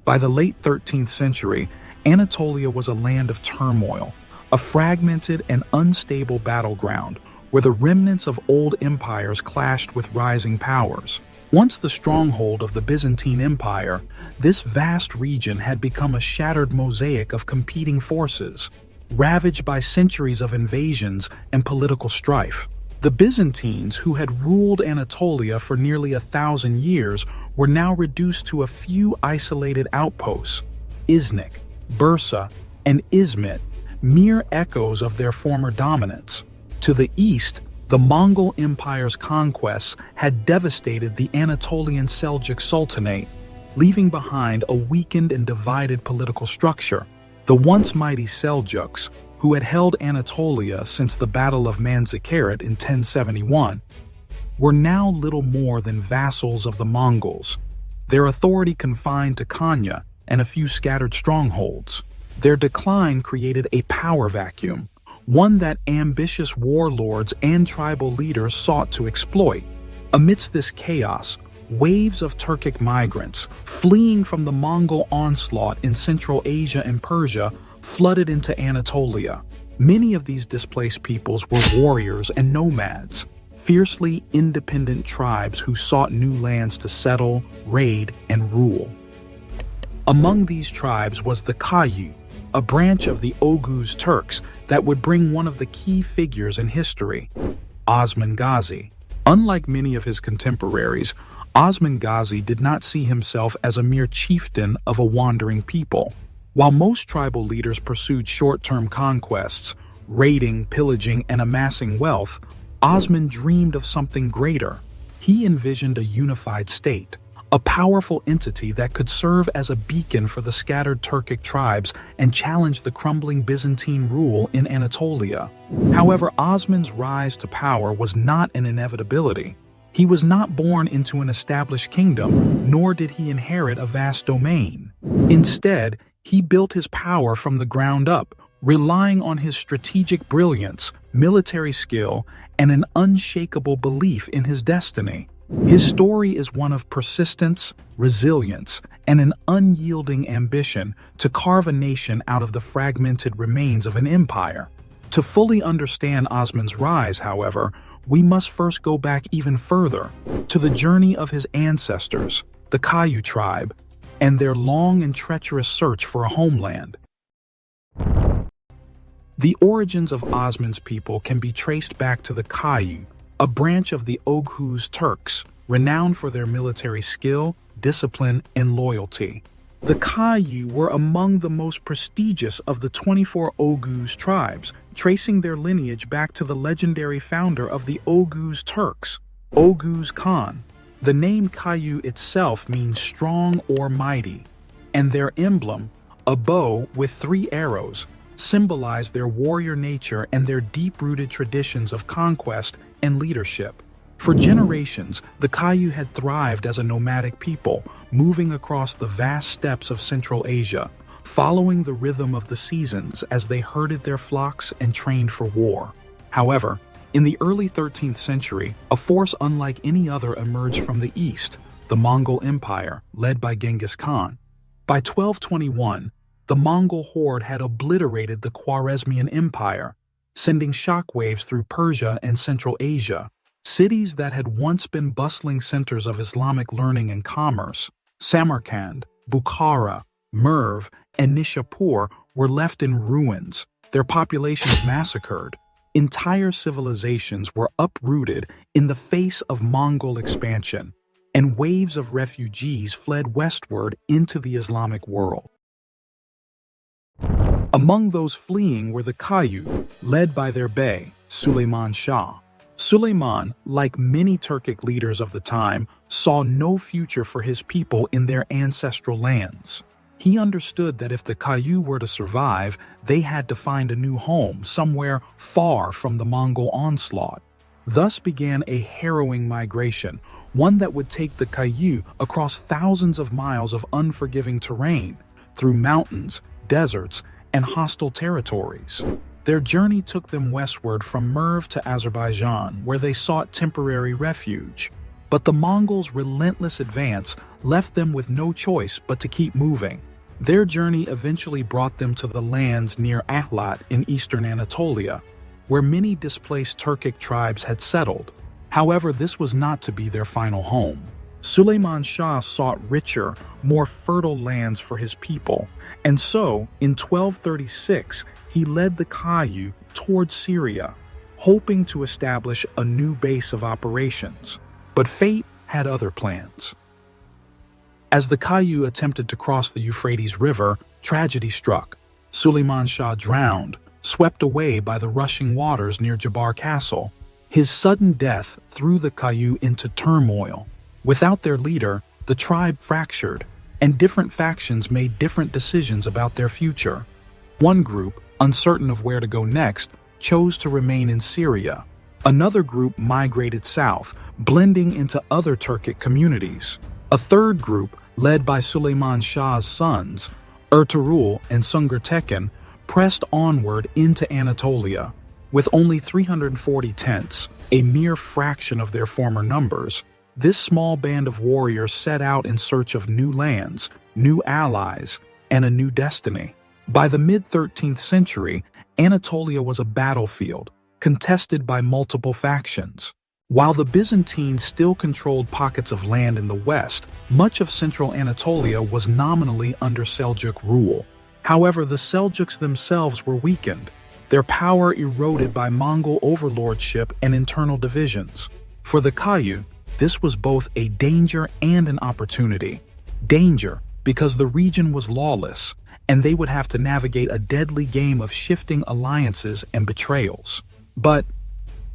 By the late 13th century, Anatolia was a land of turmoil, a fragmented and unstable battleground where the remnants of old empires clashed with rising powers. Once the stronghold of the Byzantine Empire, this vast region had become a shattered mosaic of competing forces, ravaged by centuries of invasions and political strife. The Byzantines, who had ruled Anatolia for nearly 1,000 years, were now reduced to a few isolated outposts: Iznik, Bursa, and Izmit, mere echoes of their former dominance. To the east, the Mongol Empire's conquests had devastated the Anatolian Seljuk Sultanate, leaving behind a weakened and divided political structure. The once mighty Seljuks, who had held Anatolia since the Battle of Manzikert in 1071, were now little more than vassals of the Mongols, their authority confined to Konya and a few scattered strongholds. Their decline created a power vacuum, one that ambitious warlords and tribal leaders sought to exploit. Amidst this chaos, waves of Turkic migrants, fleeing from the Mongol onslaught in Central Asia and Persia, flooded into Anatolia. Many of these displaced peoples were warriors and nomads, fiercely independent tribes who sought new lands to settle, raid, and rule. Among these tribes was the Kayi, a branch of the Oghuz Turks that would bring one of the key figures in history, Osman Ghazi. Unlike many of his contemporaries, Osman Ghazi did not see himself as a mere chieftain of a wandering people. While most tribal leaders pursued short-term conquests, raiding, pillaging, and amassing wealth, Osman dreamed of something greater. He envisioned a unified state, a powerful entity that could serve as a beacon for the scattered Turkic tribes and challenge the crumbling Byzantine rule in Anatolia. However, Osman's rise to power was not an inevitability. He was not born into an established kingdom, nor did he inherit a vast domain. Instead, he built his power from the ground up, relying on his strategic brilliance, military skill, and an unshakable belief in his destiny. His story is one of persistence, resilience, and an unyielding ambition to carve a nation out of the fragmented remains of an empire. To fully understand Osman's rise, however, we must first go back even further, to the journey of his ancestors, the Kayi tribe, and their long and treacherous search for a homeland. The origins of Osman's people can be traced back to the Kayi, a branch of the Oghuz Turks, renowned for their military skill, discipline, and loyalty. The Kayi were among the most prestigious of the 24 Oghuz tribes, tracing their lineage back to the legendary founder of the Oghuz Turks, Oghuz Khan. The name Kayi itself means strong or mighty, and their emblem, a bow with 3 arrows, symbolized their warrior nature and their deep-rooted traditions of conquest and leadership. For generations, the Kayi had thrived as a nomadic people, moving across the vast steppes of Central Asia, following the rhythm of the seasons as they herded their flocks and trained for war. However, in the early 13th century, a force unlike any other emerged from the east, the Mongol Empire, led by Genghis Khan. By 1221, the Mongol horde had obliterated the Khwarezmian Empire, sending shockwaves through Persia and Central Asia. Cities that had once been bustling centers of Islamic learning and commerce, Samarkand, Bukhara, Merv, and Nishapur, were left in ruins, their populations massacred. Entire civilizations were uprooted in the face of Mongol expansion, and waves of refugees fled westward into the Islamic world. Among those fleeing were the Kayi, led by their bey, Suleiman Shah. Suleiman, like many Turkic leaders of the time, saw no future for his people in their ancestral lands. He understood that if the Kayi were to survive, they had to find a new home somewhere far from the Mongol onslaught. Thus began a harrowing migration, one that would take the Kayi across thousands of miles of unforgiving terrain, through mountains, deserts, and hostile territories. Their journey took them westward from Merv to Azerbaijan, where they sought temporary refuge. but the Mongols' relentless advance left them with no choice but to keep moving. Their journey eventually brought them to the lands near Ahlat in eastern Anatolia, where many displaced Turkic tribes had settled. However, this was not to be their final home. Suleiman Shah sought richer, more fertile lands for his people, and so, in 1236, he led the Kayi toward Syria, hoping to establish a new base of operations. But fate had other plans. As the Kayi attempted to cross the Euphrates River, tragedy struck. Suleiman Shah drowned, swept away by the rushing waters near Jabar Castle. His sudden death threw the Kayi into turmoil. Without their leader, the tribe fractured, and different factions made different decisions about their future. One group, uncertain of where to go next, chose to remain in Syria. Another group migrated south, blending into other Turkic communities. A third group, led by Suleiman Shah's sons, Ertugrul and Sungur, pressed onward into Anatolia. With only 340 tents, a mere fraction of their former numbers, this small band of warriors set out in search of new lands, new allies, and a new destiny. By the mid-13th century, Anatolia was a battlefield, contested by multiple factions. While the Byzantines still controlled pockets of land in the west, much of central Anatolia was nominally under Seljuk rule. However, the Seljuks themselves were weakened, their power eroded by Mongol overlordship and internal divisions. For the Kayi, this was both a danger and an opportunity. Danger, because the region was lawless, and they would have to navigate a deadly game of shifting alliances and betrayals. But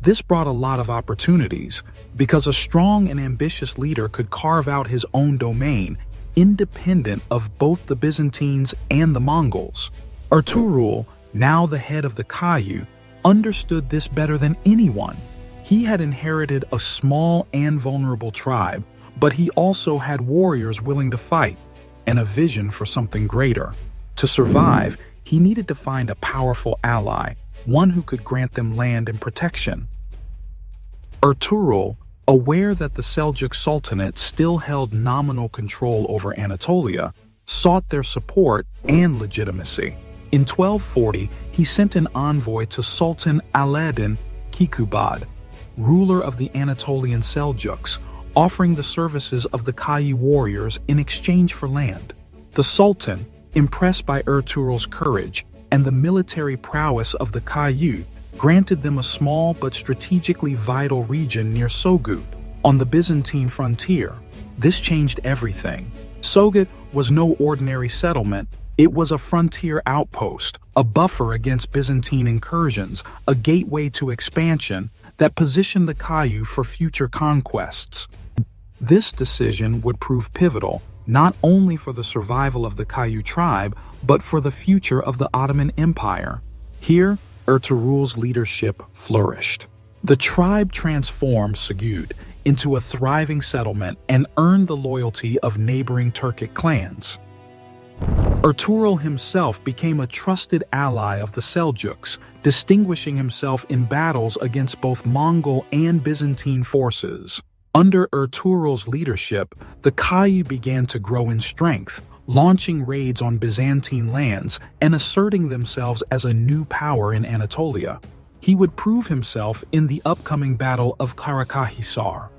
this brought a lot of opportunities, because a strong and ambitious leader could carve out his own domain, independent of both the Byzantines and the Mongols. Ertugrul, now the head of the Kayi, understood this better than anyone. He had inherited a small and vulnerable tribe, but he also had warriors willing to fight, and a vision for something greater. To survive, he needed to find a powerful ally, one who could grant them land and protection. Ertugrul, aware that the Seljuk Sultanate still held nominal control over Anatolia, sought their support and legitimacy. In 1240, he sent an envoy to Sultan Alaeddin Kikubad, ruler of the Anatolian Seljuks, offering the services of the Kayi warriors in exchange for land. The Sultan, impressed by Ertugrul's courage and the military prowess of the Kayi, granted them a small but strategically vital region near Sogut, on the Byzantine frontier. This changed everything. Sogut was no ordinary settlement. It was a frontier outpost, a buffer against Byzantine incursions, a gateway to expansion that positioned the Kayi for future conquests. This decision would prove pivotal, not only for the survival of the Kayi tribe, but for the future of the Ottoman Empire. Here, Ertugrul's leadership flourished. The tribe transformed Sogut into a thriving settlement and earned the loyalty of neighboring Turkic clans. Ertugrul himself became a trusted ally of the Seljuks, distinguishing himself in battles against both Mongol and Byzantine forces. Under Ertugrul's leadership, the Kayi began to grow in strength, launching raids on Byzantine lands and asserting themselves as a new power in Anatolia. He would prove himself in the upcoming Battle of Karacahisar.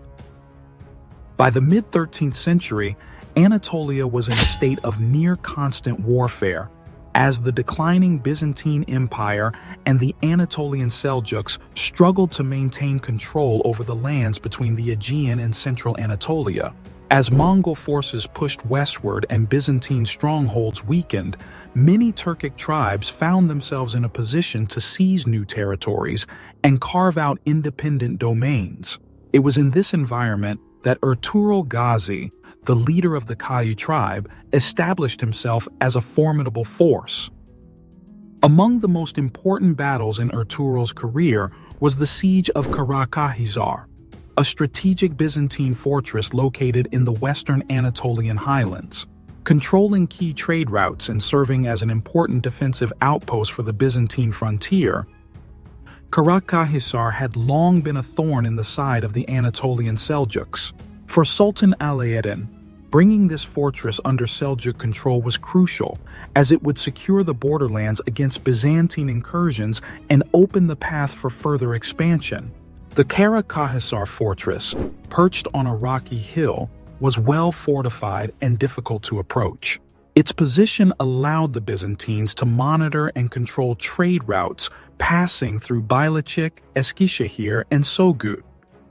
By the mid-13th century, Anatolia was in a state of near-constant warfare, as the declining Byzantine Empire and the Anatolian Seljuks struggled to maintain control over the lands between the Aegean and central Anatolia. As Mongol forces pushed westward and Byzantine strongholds weakened, many Turkic tribes found themselves in a position to seize new territories and carve out independent domains. It was in this environment that Ertugrul Gazi, the leader of the Kayi tribe, established himself as a formidable force. Among the most important battles in Ertugrul's career was the siege of Karacahisar, a strategic Byzantine fortress located in the western Anatolian highlands. Controlling key trade routes and serving as an important defensive outpost for the Byzantine frontier, Karacahisar had long been a thorn in the side of the Anatolian Seljuks. For Sultan Alaeddin, bringing this fortress under Seljuk control was crucial, as it would secure the borderlands against Byzantine incursions and open the path for further expansion. The Karacahisar fortress, perched on a rocky hill, was well fortified and difficult to approach. Its position allowed the Byzantines to monitor and control trade routes passing through Bilecik, Eskişehir, and Sogut,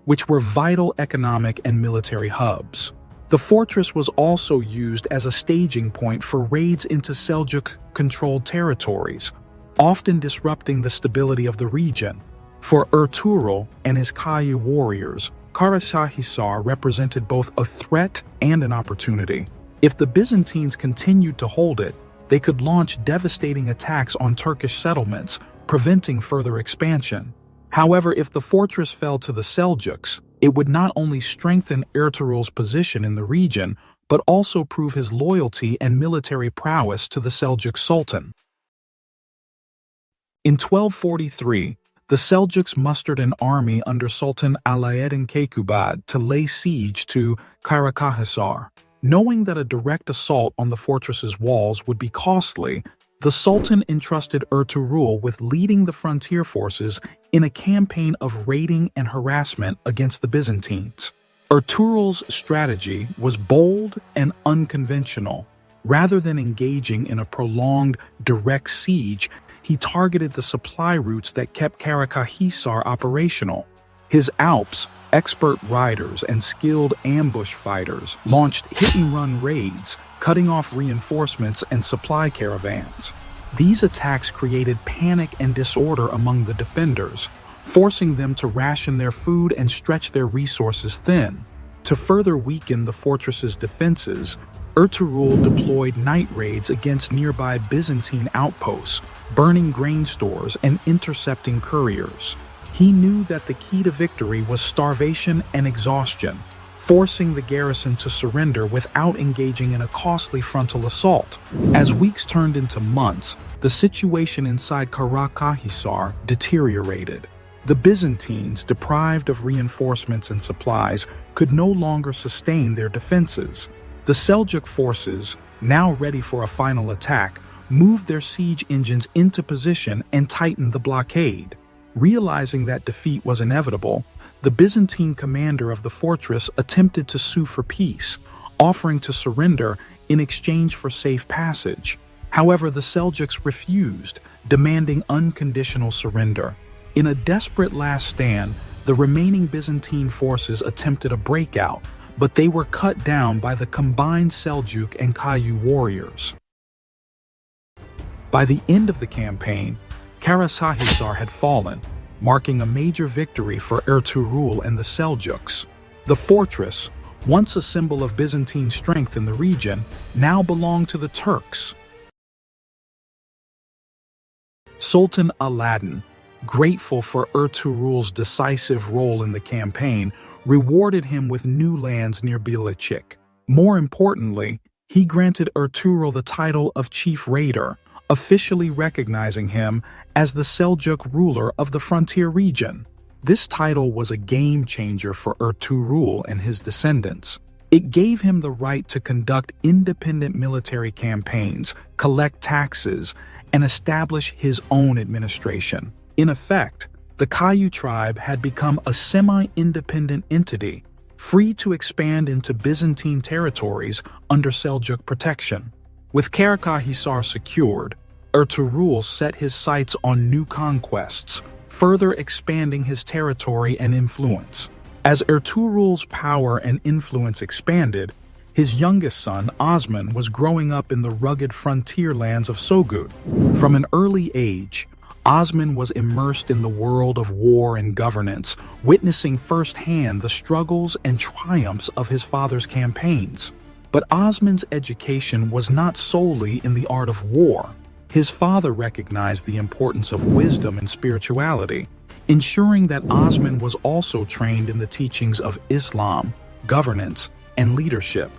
which were vital economic and military hubs. The fortress was also used as a staging point for raids into Seljuk-controlled territories, often disrupting the stability of the region. For Ertugrul and his Kayi warriors, Karacahisar represented both a threat and an opportunity. If the Byzantines continued to hold it, they could launch devastating attacks on Turkish settlements, preventing further expansion. However, if the fortress fell to the Seljuks, it would not only strengthen Ertugrul's position in the region, but also prove his loyalty and military prowess to the Seljuk Sultan. In 1243, the Seljuks mustered an army under Sultan Alaeddin Keykubat to lay siege to Karacahisar. Knowing that a direct assault on the fortress's walls would be costly, the Sultan entrusted Ertugrul with leading the frontier forces in a campaign of raiding and harassment against the Byzantines. Ertugrul's strategy was bold and unconventional. Rather than engaging in a prolonged, direct siege, he targeted the supply routes that kept Karacahisar operational. His Alps, expert riders, and skilled ambush fighters launched hit-and-run raids, cutting off reinforcements and supply caravans. These attacks created panic and disorder among the defenders, forcing them to ration their food and stretch their resources thin. To further weaken the fortress's defenses, Ertugrul deployed night raids against nearby Byzantine outposts, burning grain stores and intercepting couriers. He knew that the key to victory was starvation and exhaustion, forcing the garrison to surrender without engaging in a costly frontal assault. As weeks turned into months, the situation inside Karacahisar deteriorated. The Byzantines, deprived of reinforcements and supplies, could no longer sustain their defenses. The Seljuk forces, now ready for a final attack, moved their siege engines into position and tightened the blockade. Realizing that defeat was inevitable, the Byzantine commander of the fortress attempted to sue for peace, offering to surrender in exchange for safe passage. However, the Seljuks refused, demanding unconditional surrender. In a desperate last stand, the remaining Byzantine forces attempted a breakout, but they were cut down by the combined Seljuk and Kayi warriors. By the end of the campaign, Karacahisar had fallen, marking a major victory for Ertugrul and the Seljuks. The fortress, once a symbol of Byzantine strength in the region, now belonged to the Turks. Sultan Alaeddin, grateful for Ertugrul's decisive role in the campaign, rewarded him with new lands near Bilecik. More importantly, he granted Ertugrul the title of Chief Raider, officially recognizing him as the Seljuk ruler of the frontier region. This title was a game-changer for Ertugrul and his descendants. It gave him the right to conduct independent military campaigns, collect taxes, and establish his own administration. In effect, the Kayi tribe had become a semi-independent entity, free to expand into Byzantine territories under Seljuk protection. With Karacahisar secured, Ertugrul set his sights on new conquests, further expanding his territory and influence. As Ertugrul's power and influence expanded, his youngest son, Osman, was growing up in the rugged frontier lands of Sogut. From an early age, Osman was immersed in the world of war and governance, witnessing firsthand the struggles and triumphs of his father's campaigns. But Osman's education was not solely in the art of war. His father recognized the importance of wisdom and spirituality, ensuring that Osman was also trained in the teachings of Islam, governance, and leadership.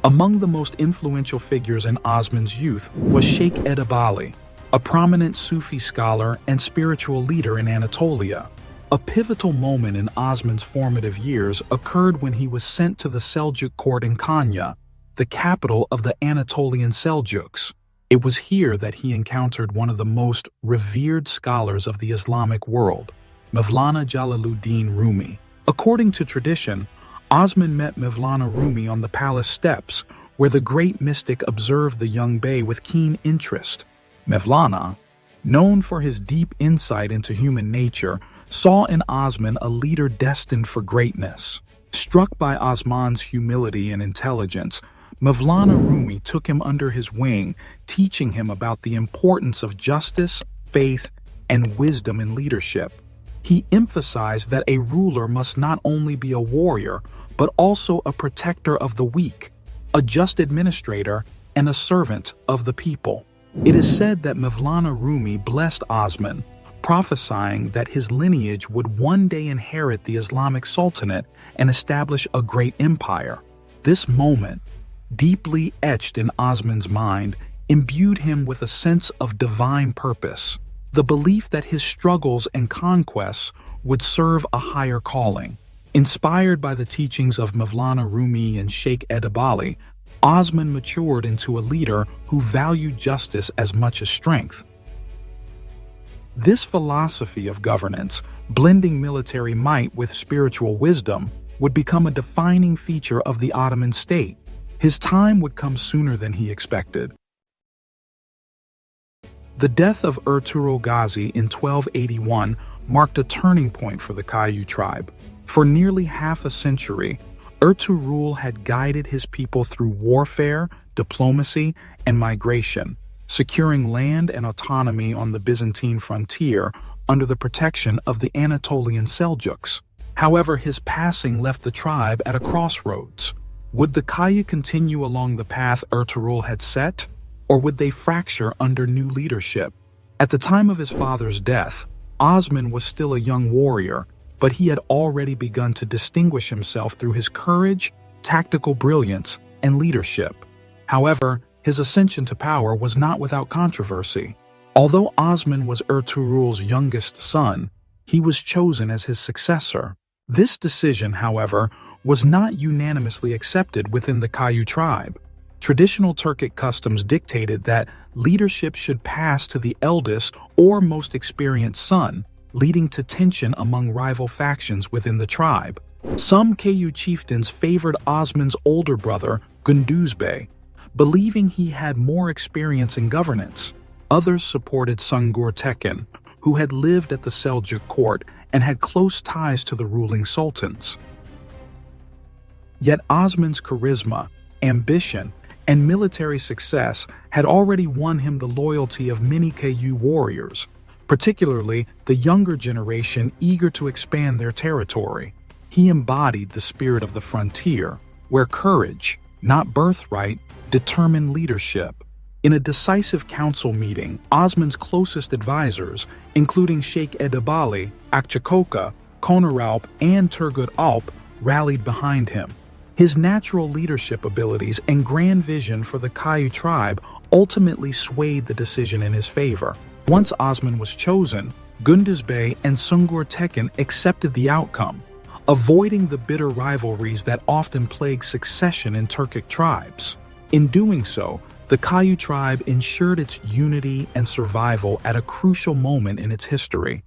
Among the most influential figures in Osman's youth was Sheikh Edebali, a prominent Sufi scholar and spiritual leader in Anatolia. A pivotal moment in Osman's formative years occurred when he was sent to the Seljuk court in Konya, the capital of the Anatolian Seljuks. It was here that he encountered one of the most revered scholars of the Islamic world, Mevlana Jalaluddin Rumi. According to tradition, Osman met Mevlana Rumi on the palace steps, where the great mystic observed the young bey with keen interest. Mevlana, known for his deep insight into human nature, saw in Osman a leader destined for greatness. Struck by Osman's humility and intelligence, Mevlana Rumi took him under his wing, teaching him about the importance of justice, faith, and wisdom in leadership. He emphasized that a ruler must not only be a warrior, but also a protector of the weak, a just administrator, and a servant of the people. It is said that Mevlana Rumi blessed Osman, prophesying that his lineage would one day inherit the Islamic Sultanate and establish a great empire. This moment, deeply etched in Osman's mind, imbued him with a sense of divine purpose, the belief that his struggles and conquests would serve a higher calling. Inspired by the teachings of Mevlana Rumi and Sheikh Edebali, Osman matured into a leader who valued justice as much as strength. This philosophy of governance, blending military might with spiritual wisdom, would become a defining feature of the Ottoman state. His time would come sooner than he expected. The death of Ertugrul Gazi in 1281 marked a turning point for the Kayi tribe. For nearly half a century, Ertugrul had guided his people through warfare, diplomacy, and migration, securing land and autonomy on the Byzantine frontier under the protection of the Anatolian Seljuks. However, his passing left the tribe at a crossroads. Would the Kayi continue along the path Ertugrul had set, or would they fracture under new leadership? At the time of his father's death, Osman was still a young warrior, but he had already begun to distinguish himself through his courage, tactical brilliance, and leadership. However, his ascension to power was not without controversy. Although Osman was Ertugrul's youngest son, he was chosen as his successor. This decision, however, was not unanimously accepted within the Kayi tribe. Traditional Turkic customs dictated that leadership should pass to the eldest or most experienced son, leading to tension among rival factions within the tribe. Some Kayi chieftains favored Osman's older brother, Gündüz Bey, believing he had more experience in governance. Others supported Sungur Tekin, who had lived at the Seljuk court and had close ties to the ruling sultans. Yet Osman's charisma, ambition, and military success had already won him the loyalty of many Kayi warriors, particularly the younger generation eager to expand their territory. He embodied the spirit of the frontier, where courage, not birthright, determined leadership. In a decisive council meeting, Osman's closest advisors, including Sheikh Edebali, Akçakoka, Konaralp, and Turgut Alp, rallied behind him. His natural leadership abilities and grand vision for the Kayi tribe ultimately swayed the decision in his favor. Once Osman was chosen, Gündüz Bey and Sungur Tekin accepted the outcome, avoiding the bitter rivalries that often plague succession in Turkic tribes. In doing so, the Kayi tribe ensured its unity and survival at a crucial moment in its history.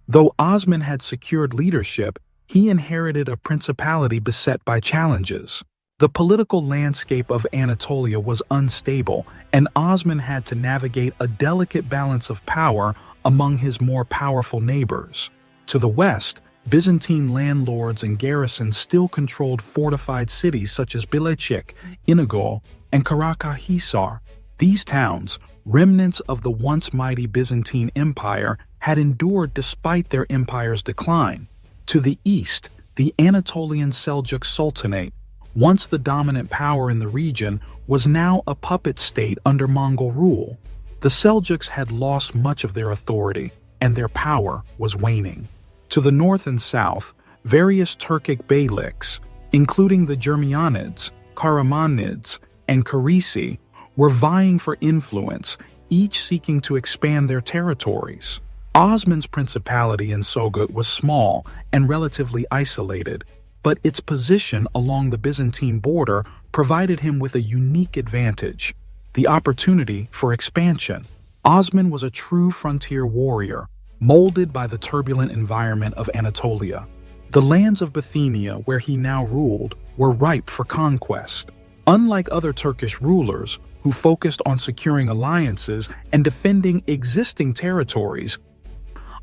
Though Osman had secured leadership, he inherited a principality beset by challenges. The political landscape of Anatolia was unstable, and Osman had to navigate a delicate balance of power among his more powerful neighbors. To the west, Byzantine landlords and garrisons still controlled fortified cities such as Bilecik, Inegöl, and Karacahisar. These towns, remnants of the once mighty Byzantine Empire, had endured despite their empire's decline. To the east, the Anatolian Seljuk Sultanate, once the dominant power in the region, was now a puppet state under Mongol rule. The Seljuks had lost much of their authority, and their power was waning. To the north and south, various Turkic beyliks, including the Germianids, Karamanids, and Karisi, were vying for influence, each seeking to expand their territories. Osman's principality in Sogut was small and relatively isolated, but its position along the Byzantine border provided him with a unique advantage: the opportunity for expansion. Osman was a true frontier warrior, molded by the turbulent environment of Anatolia. The lands of Bithynia, where he now ruled, were ripe for conquest. Unlike other Turkish rulers, who focused on securing alliances and defending existing territories,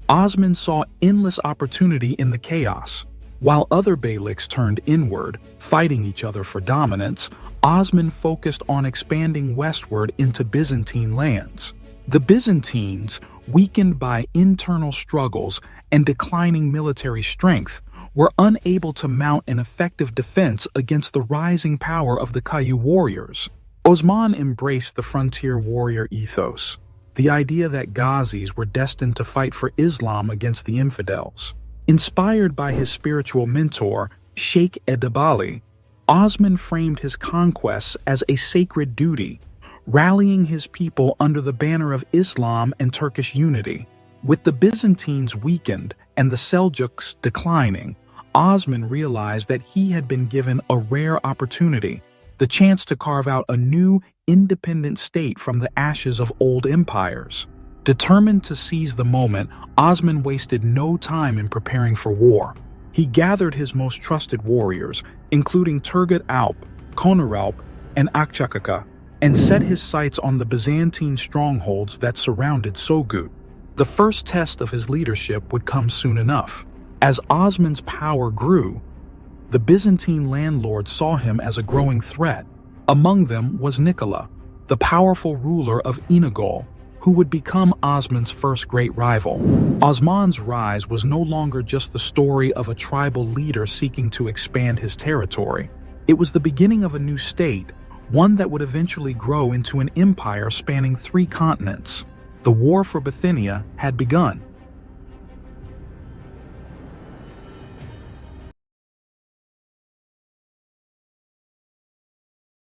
Osman saw endless opportunity in the chaos. While other beyliks turned inward, fighting each other for dominance, Osman focused on expanding westward into Byzantine lands. The Byzantines, weakened by internal struggles and declining military strength, were unable to mount an effective defense against the rising power of the Kayi warriors. Osman embraced the frontier warrior ethos, the idea that Ghazis were destined to fight for Islam against the infidels. Inspired by his spiritual mentor, Sheikh Edebali, Osman framed his conquests as a sacred duty, rallying his people under the banner of Islam and Turkish unity. With the Byzantines weakened and the Seljuks declining, Osman realized that he had been given a rare opportunity, the chance to carve out a new, independent state from the ashes of old empires. Determined to seize the moment, Osman wasted no time in preparing for war. He gathered his most trusted warriors, including Turgut Alp, Konaralp, and Akçakaka, and set his sights on the Byzantine strongholds that surrounded Sogut. The first test of his leadership would come soon enough. As Osman's power grew, the Byzantine landlords saw him as a growing threat. Among them was Nikola, the powerful ruler of Inagol, who would become Osman's first great rival. Osman's rise was no longer just the story of a tribal leader seeking to expand his territory. It was the beginning of a new state, one that would eventually grow into an empire spanning 3 continents. The war for Bithynia had begun.